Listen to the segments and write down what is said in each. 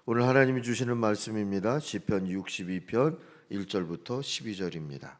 오늘 하나님이 주시는 말씀입니다. 시편 62편 1절부터 12절입니다.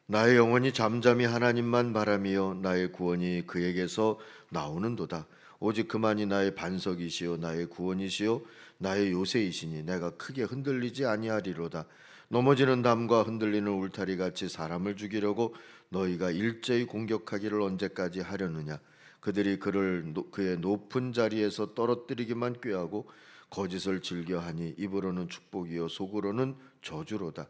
나의 영혼이 잠잠히 하나님만 바라며 나의 구원이 그에게서 나오는도다. 오직 그만이 나의 반석이시요 나의 구원이시요 나의 요새이시니 내가 크게 흔들리지 아니하리로다. 넘어지는 담과 흔들리는 울타리 같이 사람을 죽이려고 너희가 일제히 공격하기를 언제까지 하려느냐. 그들이 그의 높은 자리에서 떨어뜨리기만 꾀하고 거짓을 즐겨하니 입으로는 축복이요 속으로는 저주로다.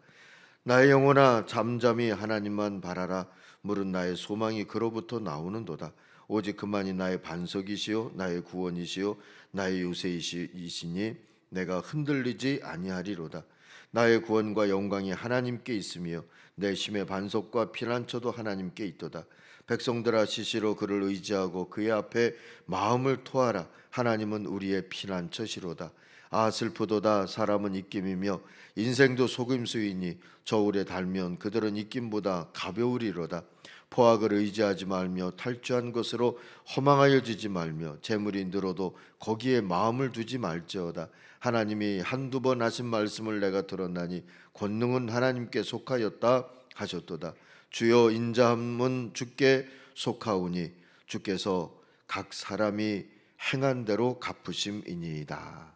나의 영혼아 잠잠히 하나님만 바라라. 물은 나의 소망이 그로부터 나오는도다. 오직 그만이 나의 반석이시요 나의 구원이시요 나의 요새이시니 내가 흔들리지 아니하리로다. 나의 구원과 영광이 하나님께 있으며 내 힘의 반석과 피난처도 하나님께 있도다. 백성들아 시시로 그를 의지하고 그의 앞에 마음을 토하라. 하나님은 우리의 피난처시로다. 아 슬프도다. 사람은 입김이며 인생도 속임수이니 저울에 달면 그들은 입김보다 가벼우리로다. 포악을 의지하지 말며 탈취한 것으로 허망하여지지 말며 재물이 늘어도 거기에 마음을 두지 말지어다. 하나님이 한두 번 하신 말씀을 내가 들었나니 권능은 하나님께 속하였다 하셨도다. 주여 인자함은 주께 속하오니 주께서 각 사람이 행한 대로 갚으심이니이다.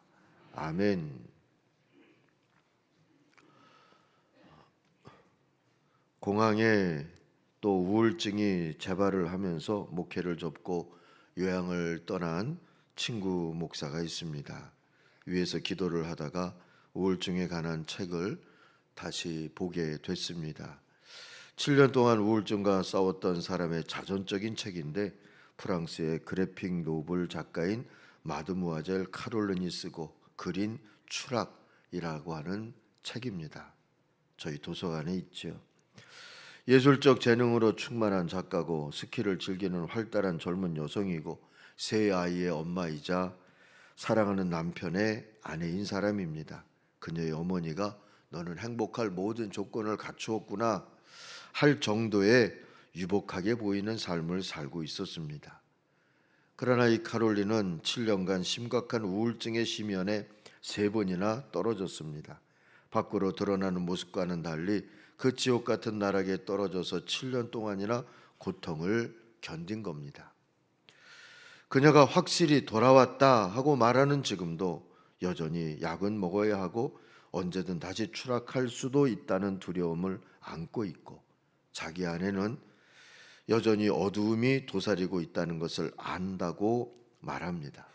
아멘. 공항에 또 우울증이 재발을 하면서 목회를 접고 요양을 떠난 친구 목사가 있습니다. 위에서 기도를 하다가 우울증에 관한 책을 다시 보게 됐습니다. 7년 동안 우울증과 싸웠던 사람의 자전적인 책인데 프랑스의 그래픽 노블 작가인 마드무아젤 카롤린이 쓰고 그린 추락이라고 하는 책입니다. 저희 도서관에 있죠. 예술적 재능으로 충만한 작가고 스키를 즐기는 활달한 젊은 여성이고 세 아이의 엄마이자 사랑하는 남편의 아내인 사람입니다. 그녀의 어머니가 너는 행복할 모든 조건을 갖추었구나 할 정도의 유복하게 보이는 삶을 살고 있었습니다. 그러나 이 카롤린은 7년간 심각한 우울증의 심연에 3번이나 떨어졌습니다. 밖으로 드러나는 모습과는 달리 그 지옥 같은 나락에 떨어져서 7년 동안이나 고통을 견딘 겁니다. 그녀가 확실히 돌아왔다 하고 말하는 지금도 여전히 약은 먹어야 하고 언제든 다시 추락할 수도 있다는 두려움을 안고 있고 자기 안에는 여전히 어두움이 도사리고 있다는 것을 안다고 말합니다.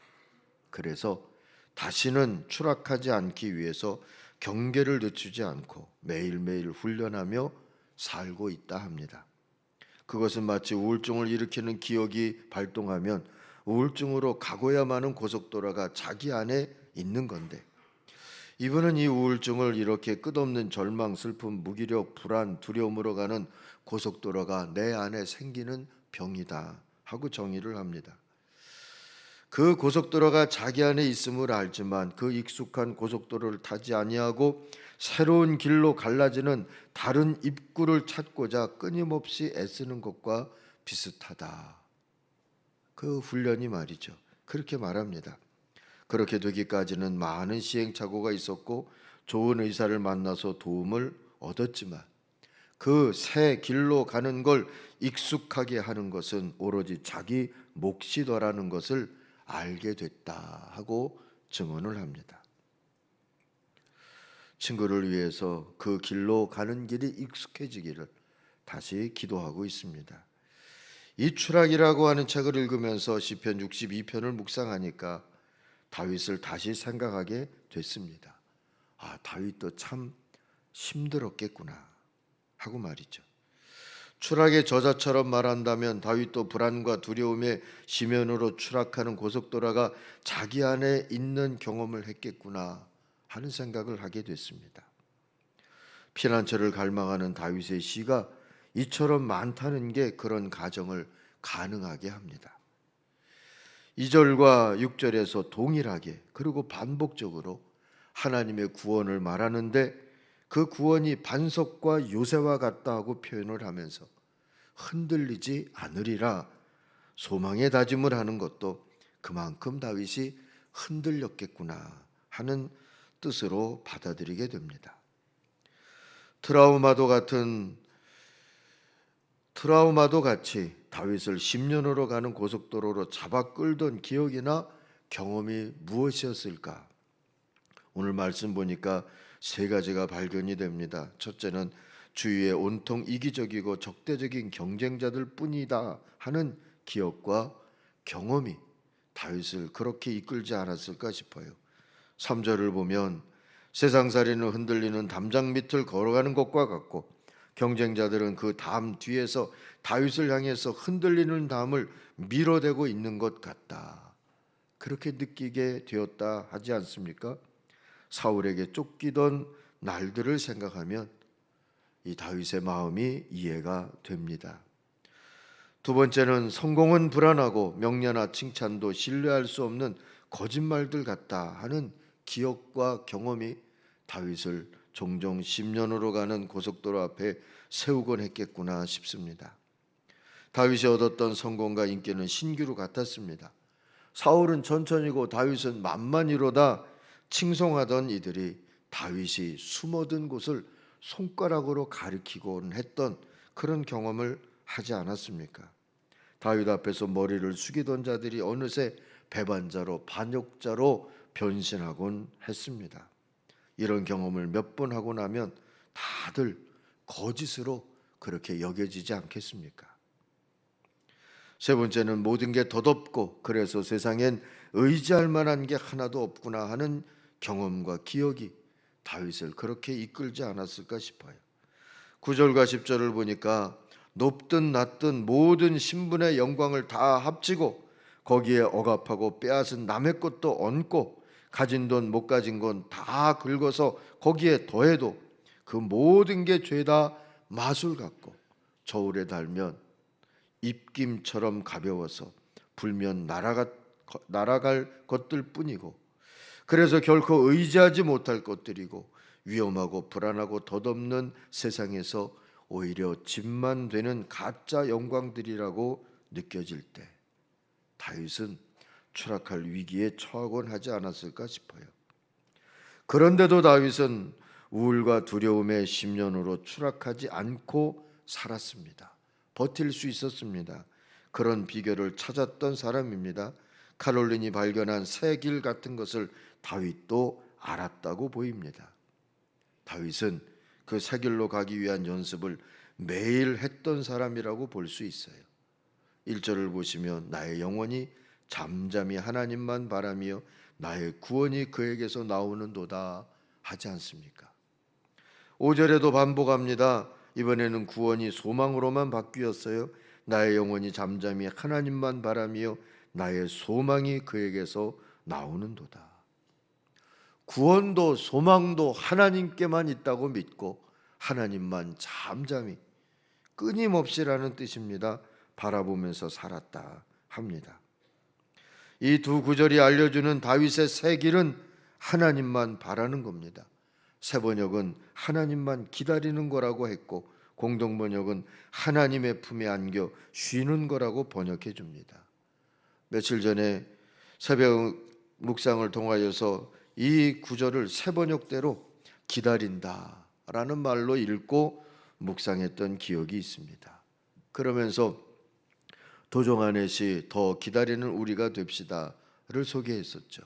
그래서 다시는 추락하지 않기 위해서 경계를 늦추지 않고 매일매일 훈련하며 살고 있다 합니다. 그것은 마치 우울증을 일으키는 기억이 발동하면 우울증으로 가고야 마는 고속도로가 자기 안에 있는 건데 이분은 이 우울증을 이렇게 끝없는 절망, 슬픔, 무기력, 불안, 두려움으로 가는 고속도로가 내 안에 생기는 병이다 하고 정의를 합니다. 그 고속도로가 자기 안에 있음을 알지만 그 익숙한 고속도로를 타지 아니하고 새로운 길로 갈라지는 다른 입구를 찾고자 끊임없이 애쓰는 것과 비슷하다. 그 훈련이 말이죠. 그렇게 말합니다. 그렇게 되기까지는 많은 시행착오가 있었고 좋은 의사를 만나서 도움을 얻었지만 그 새 길로 가는 걸 익숙하게 하는 것은 오로지 자기 몫이더라는 것을 알게 됐다 하고 증언을 합니다. 친구를 위해서 그 길로 가는 길이 익숙해지기를 다시 기도하고 있습니다. 이 추락이라고 하는 책을 읽으면서 시편 62편을 묵상하니까 다윗을 다시 생각하게 됐습니다. 아, 다윗도 참 힘들었겠구나 하고 말이죠. 추락의 저자처럼 말한다면 다윗도 불안과 두려움의 심연으로 추락하는 고속도로가 자기 안에 있는 경험을 했겠구나 하는 생각을 하게 됐습니다. 피난처를 갈망하는 다윗의 시가 이처럼 많다는 게 그런 가정을 가능하게 합니다. 2절과 6절에서 동일하게 그리고 반복적으로 하나님의 구원을 말하는데 그 구원이 반석과 요새와 같다 하고 표현을 하면서 흔들리지 않으리라 소망의 다짐을 하는 것도 그만큼 다윗이 흔들렸겠구나 하는 뜻으로 받아들이게 됩니다. 트라우마도 같이 다윗을 10년으로 가는 고속도로로 잡아 끌던 기억이나 경험이 무엇이었을까? 오늘 말씀 보니까 세 가지가 발견이 됩니다. 첫째는 주위에 온통 이기적이고 적대적인 경쟁자들 뿐이다 하는 기억과 경험이 다윗을 그렇게 이끌지 않았을까 싶어요. 3절을 보면 세상살이는 흔들리는 담장 밑을 걸어가는 것과 같고 경쟁자들은 그 담 뒤에서 다윗을 향해서 흔들리는 담을 밀어대고 있는 것 같다. 그렇게 느끼게 되었다 하지 않습니까? 사울에게 쫓기던 날들을 생각하면 이 다윗의 마음이 이해가 됩니다. 두 번째는 성공은 불안하고 명예나 칭찬도 신뢰할 수 없는 거짓말들 같다 하는 기억과 경험이 다윗을 종종 10년으로 가는 고속도로 앞에 세우곤 했겠구나 싶습니다. 다윗이 얻었던 성공과 인기는 신기루 같았습니다. 사울은 천천히고 다윗은 만만히로다 칭송하던 이들이 다윗이 숨어든 곳을 손가락으로 가리키곤 했던 그런 경험을 하지 않았습니까? 다윗 앞에서 머리를 숙이던 자들이 어느새 배반자로 반역자로 변신하곤 했습니다. 이런 경험을 몇 번 하고 나면 다들 거짓으로 그렇게 여겨지지 않겠습니까? 세 번째는 모든 게 덧없고 그래서 세상엔 의지할 만한 게 하나도 없구나 하는 경험과 기억이 다윗을 그렇게 이끌지 않았을까 싶어요. 9절과 10절을 보니까 높든 낮든 모든 신분의 영광을 다 합치고 거기에 억압하고 빼앗은 남의 것도 얹고 가진 돈 못 가진 건 다 긁어서 거기에 더해도 그 모든 게 죄다 마술 같고 저울에 달면 입김처럼 가벼워서 불면 날아갈 것들 뿐이고 그래서 결코 의지하지 못할 것들이고 위험하고 불안하고 덧없는 세상에서 오히려 짐만 되는 가짜 영광들이라고 느껴질 때 다윗은 추락할 위기에 처하곤 하지 않았을까 싶어요. 그런데도 다윗은 우울과 두려움의 10년으로 추락하지 않고 살았습니다. 버틸 수 있었습니다. 그런 비결을 찾았던 사람입니다. 카롤린이 발견한 새 길 같은 것을 다윗도 알았다고 보입니다. 다윗은 그 새 길로 가기 위한 연습을 매일 했던 사람이라고 볼 수 있어요. 1절을 보시면 나의 영혼이 잠잠히 하나님만 바라며 나의 구원이 그에게서 나오는도다 하지 않습니까? 5절에도 반복합니다. 이번에는 구원이 소망으로만 바뀌었어요. 나의 영혼이 잠잠히 하나님만 바라며 나의 소망이 그에게서 나오는도다. 구원도 소망도 하나님께만 있다고 믿고 하나님만 잠잠히 끊임없이라는 뜻입니다. 바라보면서 살았다 합니다. 이 두 구절이 알려주는 다윗의 새 길은 하나님만 바라는 겁니다. 새 번역은 하나님만 기다리는 거라고 했고 공동 번역은 하나님의 품에 안겨 쉬는 거라고 번역해 줍니다. 며칠 전에 새벽 묵상을 통하여서 이 구절을 새 번역대로 기다린다라는 말로 읽고 묵상했던 기억이 있습니다. 그러면서 도종안의 시 더 기다리는 우리가 됩시다를 소개했었죠.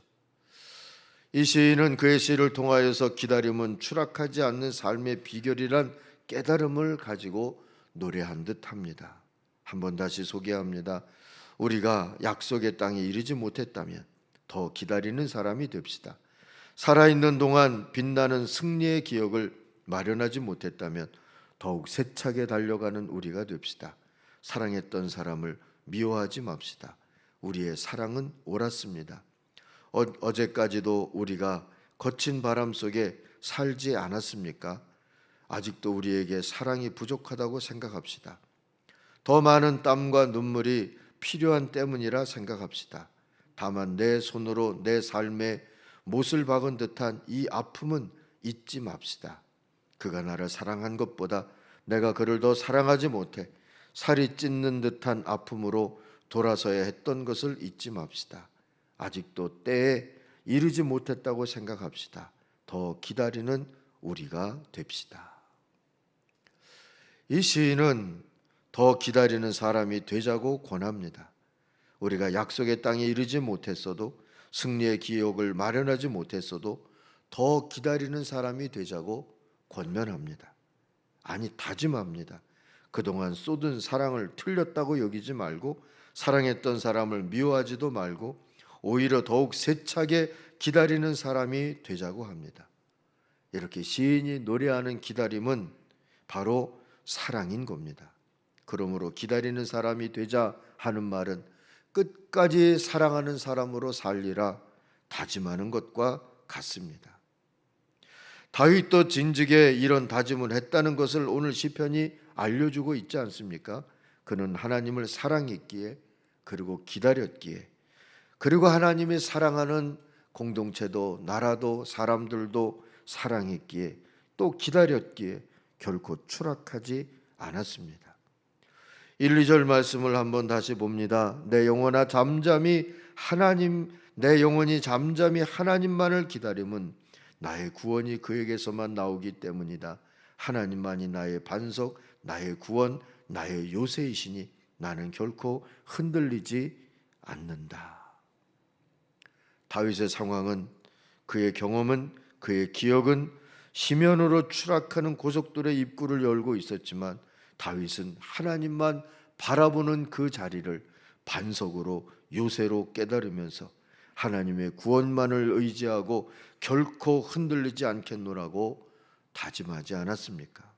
이 시인은 그의 시를 통하여서 기다림은 추락하지 않는 삶의 비결이란 깨달음을 가지고 노래한 듯합니다. 한번 다시 소개합니다. 우리가 약속의 땅에 이르지 못했다면 더 기다리는 사람이 됩시다. 살아있는 동안 빛나는 승리의 기억을 마련하지 못했다면 더욱 세차게 달려가는 우리가 됩시다. 사랑했던 사람을 미워하지 맙시다. 우리의 사랑은 옳았습니다. 어제까지도 우리가 거친 바람 속에 살지 않았습니까? 아직도 우리에게 사랑이 부족하다고 생각합시다. 더 많은 땀과 눈물이 필요한 때문이라 생각합시다. 다만 내 손으로 내 삶에 못을 박은 듯한 이 아픔은 잊지 맙시다. 그가 나를 사랑한 것보다 내가 그를 더 사랑하지 못해 살이 찢는 듯한 아픔으로 돌아서야 했던 것을 잊지 맙시다. 아직도 때에 이르지 못했다고 생각합시다. 더 기다리는 우리가 됩시다. 이 시인은 더 기다리는 사람이 되자고 권합니다. 우리가 약속의 땅에 이르지 못했어도, 승리의 기억을 마련하지 못했어도 더 기다리는 사람이 되자고 권면합니다. 아니, 다짐합니다. 그동안 쏟은 사랑을 틀렸다고 여기지 말고, 사랑했던 사람을 미워하지도 말고, 오히려 더욱 세차게 기다리는 사람이 되자고 합니다. 이렇게 시인이 노래하는 기다림은 바로 사랑인 겁니다. 그러므로 기다리는 사람이 되자 하는 말은 끝까지 사랑하는 사람으로 살리라 다짐하는 것과 같습니다. 다윗도 진즉에 이런 다짐을 했다는 것을 오늘 시편이 알려주고 있지 않습니까? 그는 하나님을 사랑했기에, 그리고 기다렸기에, 그리고 하나님이 사랑하는 공동체도 나라도 사람들도 사랑했기에, 또 기다렸기에 결코 추락하지 않았습니다. 1, 2절 말씀을 한번 다시 봅니다. 내 영혼이 잠잠히 하나님만을 기다림은 나의 구원이 그에게서만 나오기 때문이다. 하나님만이 나의 반석, 나의 구원, 나의 요새이시니 나는 결코 흔들리지 않는다. 다윗의 상황은, 그의 경험은, 그의 기억은 시면으로 추락하는 고속들의 입구를 열고 있었지만, 다윗은 하나님만 바라보는 그 자리를 반석으로, 요새로 깨달으면서 하나님의 구원만을 의지하고 결코 흔들리지 않겠노라고 다짐하지 않았습니까?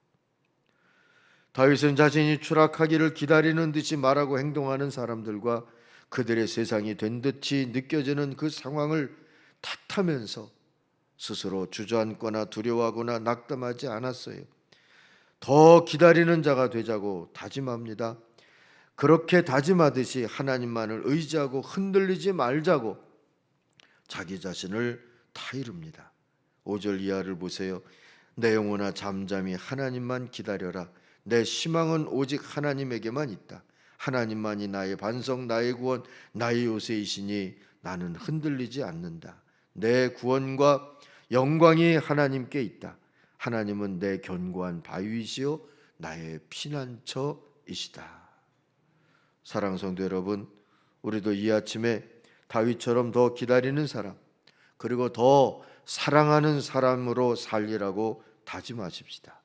다윗은 자신이 추락하기를 기다리는 듯이 말하고 행동하는 사람들과 그들의 세상이 된 듯이 느껴지는 그 상황을 탓하면서 스스로 주저앉거나 두려워하거나 낙담하지 않았어요. 더 기다리는 자가 되자고 다짐합니다. 그렇게 다짐하듯이 하나님만을 의지하고 흔들리지 말자고 자기 자신을 타이릅니다. 5절 이하를 보세요. 내 영혼아 잠잠히 하나님만 기다려라. 내 희망은 오직 하나님에게만 있다. 하나님만이 나의 반석, 나의 구원, 나의 요새이시니 나는 흔들리지 않는다. 내 구원과 영광이 하나님께 있다. 하나님은 내 견고한 바위이시요 나의 피난처이시다. 사랑하는 성도 여러분, 우리도 이 아침에 다윗처럼 더 기다리는 사람, 그리고 더 사랑하는 사람으로 살리라고 다짐하십시다.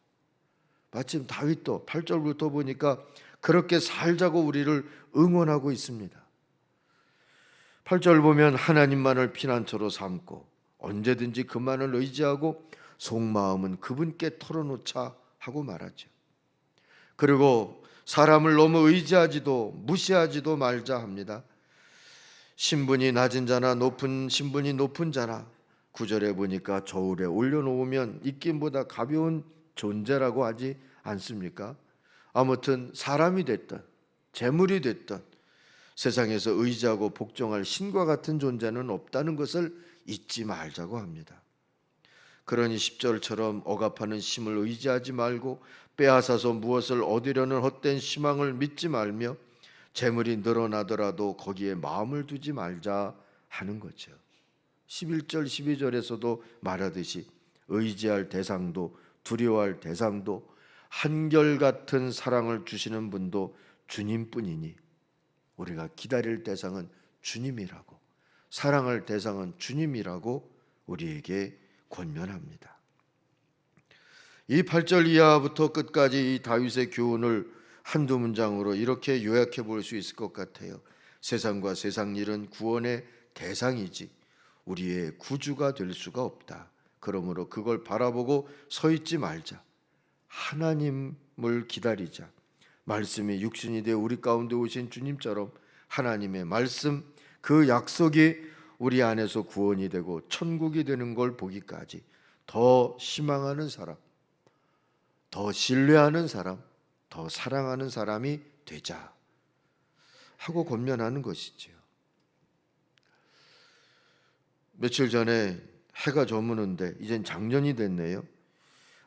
마침 다윗도 8절부터 보니까 그렇게 살자고 우리를 응원하고 있습니다. 8절 보면 하나님만을 피난처로 삼고 언제든지 그만을 의지하고 속마음은 그분께 털어놓자 하고 말하죠. 그리고 사람을 너무 의지하지도 무시하지도 말자 합니다. 신분이 낮은 자나 신분이 높은 자나 9절에 보니까 저울에 올려놓으면 입김보다 가벼운 존재라고 하지 않습니까? 아무튼 사람이 됐든 재물이 됐든 세상에서 의지하고 복종할 신과 같은 존재는 없다는 것을 잊지 말자고 합니다. 그러니 10절처럼 억압하는 힘을 의지하지 말고 빼앗아서 무엇을 얻으려는 헛된 희망을 믿지 말며 재물이 늘어나더라도 거기에 마음을 두지 말자 하는 거죠. 11절 12절에서도 말하듯이 의지할 대상도 두려워할 대상도 한결같은 사랑을 주시는 분도 주님뿐이니 우리가 기다릴 대상은 주님이라고, 사랑할 대상은 주님이라고 우리에게 권면합니다. 이 8절 이하부터 끝까지 이 다윗의 교훈을 한두 문장으로 이렇게 요약해 볼 수 있을 것 같아요. 세상과 세상 일은 구원의 대상이지 우리의 구주가 될 수가 없다. 그러므로 그걸 바라보고 서 있지 말자. 하나님을 기다리자. 말씀이 육신이 되어 우리 가운데 오신 주님처럼 하나님의 말씀, 그 약속이 우리 안에서 구원이 되고 천국이 되는 걸 보기까지 더 희망하는 사람, 더 신뢰하는 사람, 더 사랑하는 사람이 되자 하고 권면하는 것이지요. 며칠 전에 해가 저무는데 이젠 작년이 됐네요.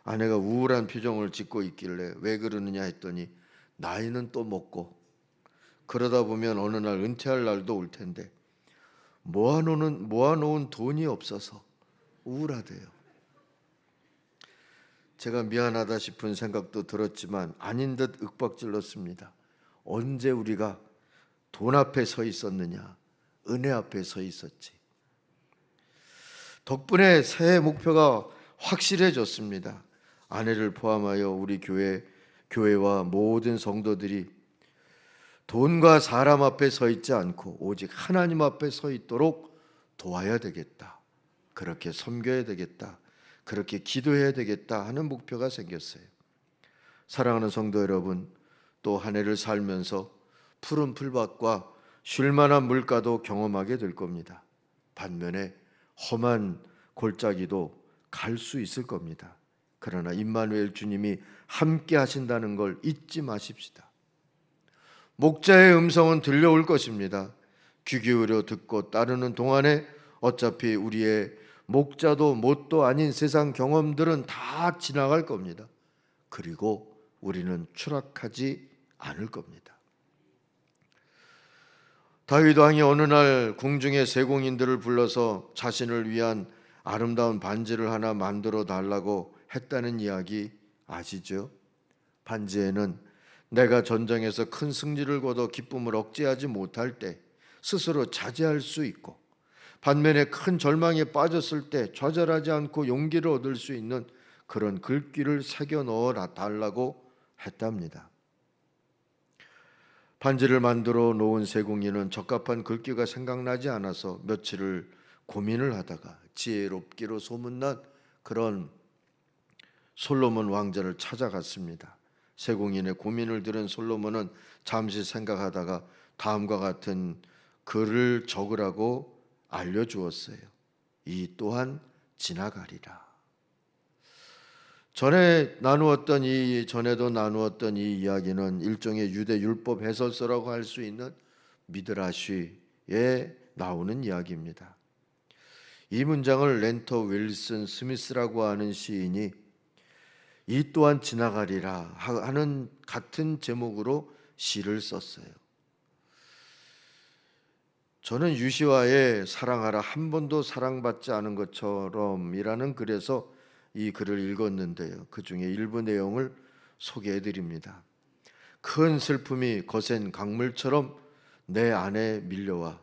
아내가 우울한 표정을 짓고 있길래 왜 그러느냐 했더니 나이는 또 먹고 그러다 보면 어느 날 은퇴할 날도 올 텐데 모아놓은 돈이 없어서 우울하대요. 제가 미안하다 싶은 생각도 들었지만 아닌 듯 윽박질렀습니다. 언제 우리가 돈 앞에 서 있었느냐, 은혜 앞에 서 있었지. 덕분에 새해 목표가 확실해졌습니다. 아내를 포함하여 우리 교회와 모든 성도들이 돈과 사람 앞에 서 있지 않고 오직 하나님 앞에 서 있도록 도와야 되겠다. 그렇게 섬겨야 되겠다. 그렇게 기도해야 되겠다 하는 목표가 생겼어요. 사랑하는 성도 여러분, 또 한 해를 살면서 푸른 풀밭과 쉴만한 물가도 경험하게 될 겁니다. 반면에 험한 골짜기도 갈 수 있을 겁니다. 그러나 임마누엘 주님이 함께 하신다는 걸 잊지 마십시다. 목자의 음성은 들려올 것입니다. 귀 기울여 듣고 따르는 동안에 어차피 우리의 목자도 뭣도 아닌 세상 경험들은 다 지나갈 겁니다. 그리고 우리는 추락하지 않을 겁니다. 다윗 왕이 어느 날 궁중의 세공인들을 불러서 자신을 위한 아름다운 반지를 하나 만들어 달라고 했다는 이야기 아시죠? 반지에는 내가 전쟁에서 큰 승리를 거둬 기쁨을 억제하지 못할 때 스스로 자제할 수 있고, 반면에 큰 절망에 빠졌을 때 좌절하지 않고 용기를 얻을 수 있는 그런 글귀를 새겨 넣어 달라고 했답니다. 반지를 만들어 놓은 세공인은 적합한 글귀가 생각나지 않아서 며칠을 고민을 하다가 지혜롭기로 소문난 그런 솔로몬 왕자를 찾아갔습니다. 세공인의 고민을 들은 솔로몬은 잠시 생각하다가 다음과 같은 글을 적으라고 알려주었어요. 이 또한 지나가리라. 전에도 나누었던 이 이야기는 일종의 유대 율법 해설서라고 할 수 있는 미드라쉬에 나오는 이야기입니다. 이 문장을 렌터 윌슨 스미스라고 하는 시인이 이 또한 지나가리라 하는 같은 제목으로 시를 썼어요. 저는 유시와의 사랑하라 한 번도 사랑받지 않은 것처럼이라는 글에서 이 글을 읽었는데요. 그 중에 일부 내용을 소개해 드립니다. 큰 슬픔이 거센 강물처럼 내 안에 밀려와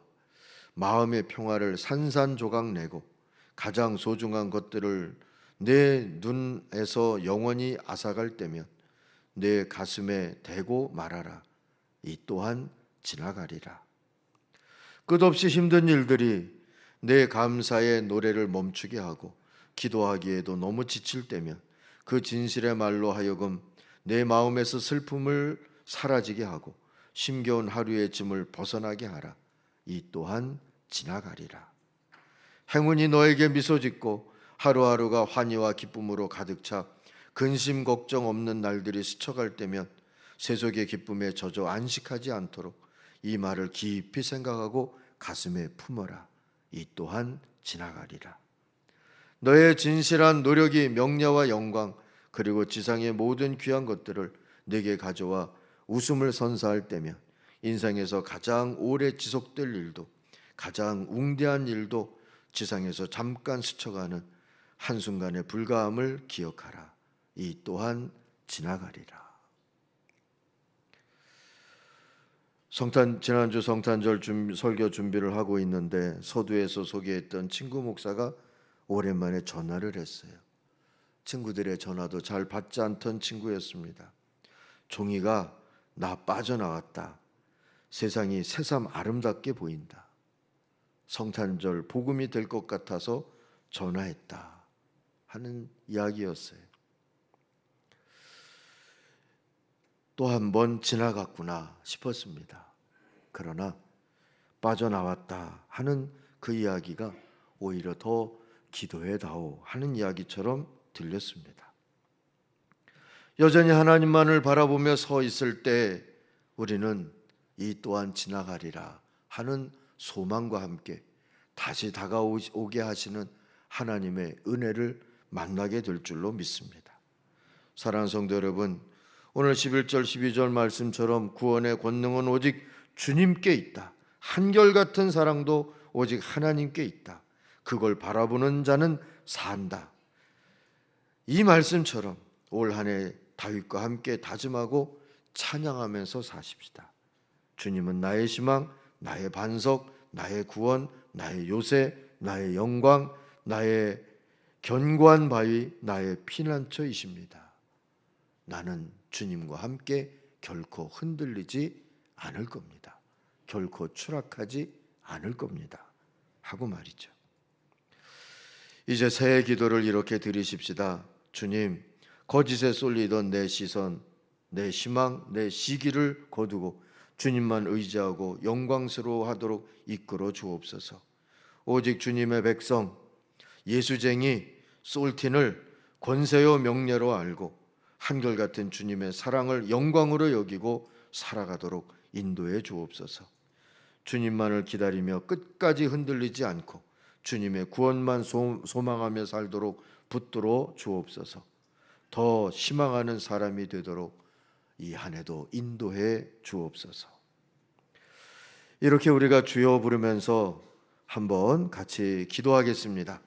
마음의 평화를 산산조각 내고 가장 소중한 것들을 내 눈에서 영원히 앗아갈 때면 내 가슴에 대고 말하라. 이 또한 지나가리라. 끝없이 힘든 일들이 내 감사의 노래를 멈추게 하고 기도하기에도 너무 지칠 때면 그 진실의 말로 하여금 내 마음에서 슬픔을 사라지게 하고 힘겨운 하루의 짐을 벗어나게 하라. 이 또한 지나가리라. 행운이 너에게 미소 짓고 하루하루가 환희와 기쁨으로 가득 차 근심 걱정 없는 날들이 스쳐갈 때면 세속의 기쁨에 젖어 안식하지 않도록 이 말을 깊이 생각하고 가슴에 품어라. 이 또한 지나가리라. 너의 진실한 노력이 명예와 영광 그리고 지상의 모든 귀한 것들을 내게 가져와 웃음을 선사할 때면 인생에서 가장 오래 지속될 일도 가장 웅대한 일도 지상에서 잠깐 스쳐가는 한순간의 불가함을 기억하라. 이 또한 지나가리라. 지난주 성탄절 설교 준비를 하고 있는데 서두에서 소개했던 친구 목사가 오랜만에 전화를 했어요. 친구들의 전화도 잘 받지 않던 친구였습니다. 종이가 나 빠져나왔다. 세상이 새삼 아름답게 보인다. 성탄절 복음이 될 것 같아서 전화했다 하는 이야기였어요. 또 한 번 지나갔구나 싶었습니다. 그러나 빠져나왔다 하는 그 이야기가 오히려 더 기도해다오 하는 이야기처럼 들렸습니다. 여전히 하나님만을 바라보며 서 있을 때 우리는 이 또한 지나가리라 하는 소망과 함께 다시 다가오게 하시는 하나님의 은혜를 만나게 될 줄로 믿습니다. 사랑하는 성도 여러분, 오늘 11절 12절 말씀처럼 구원의 권능은 오직 주님께 있다. 한결같은 사랑도 오직 하나님께 있다. 그걸 바라보는 자는 산다. 이 말씀처럼 올 한 해 다윗과 함께 다짐하고 찬양하면서 사십시다. 주님은 나의 희망, 나의 반석, 나의 구원, 나의 요새, 나의 영광, 나의 견고한 바위, 나의 피난처이십니다. 나는 주님과 함께 결코 흔들리지 않을 겁니다. 결코 추락하지 않을 겁니다. 하고 말이죠. 이제 새해 기도를 이렇게 드리십시다. 주님, 거짓에 쏠리던 내 시선, 내 희망, 내 시기를 거두고 주님만 의지하고 영광스러워하도록 이끌어 주옵소서. 오직 주님의 백성, 예수쟁이 솔틴을 권세요 명예로 알고 한결같은 주님의 사랑을 영광으로 여기고 살아가도록 인도해 주옵소서. 주님만을 기다리며 끝까지 흔들리지 않고 주님의 구원만 소망하며 살도록 붙들어 주옵소서. 더 희망하는 사람이 되도록 이 한 해도 인도해 주옵소서. 이렇게 우리가 주여 부르면서 한번 같이 기도하겠습니다.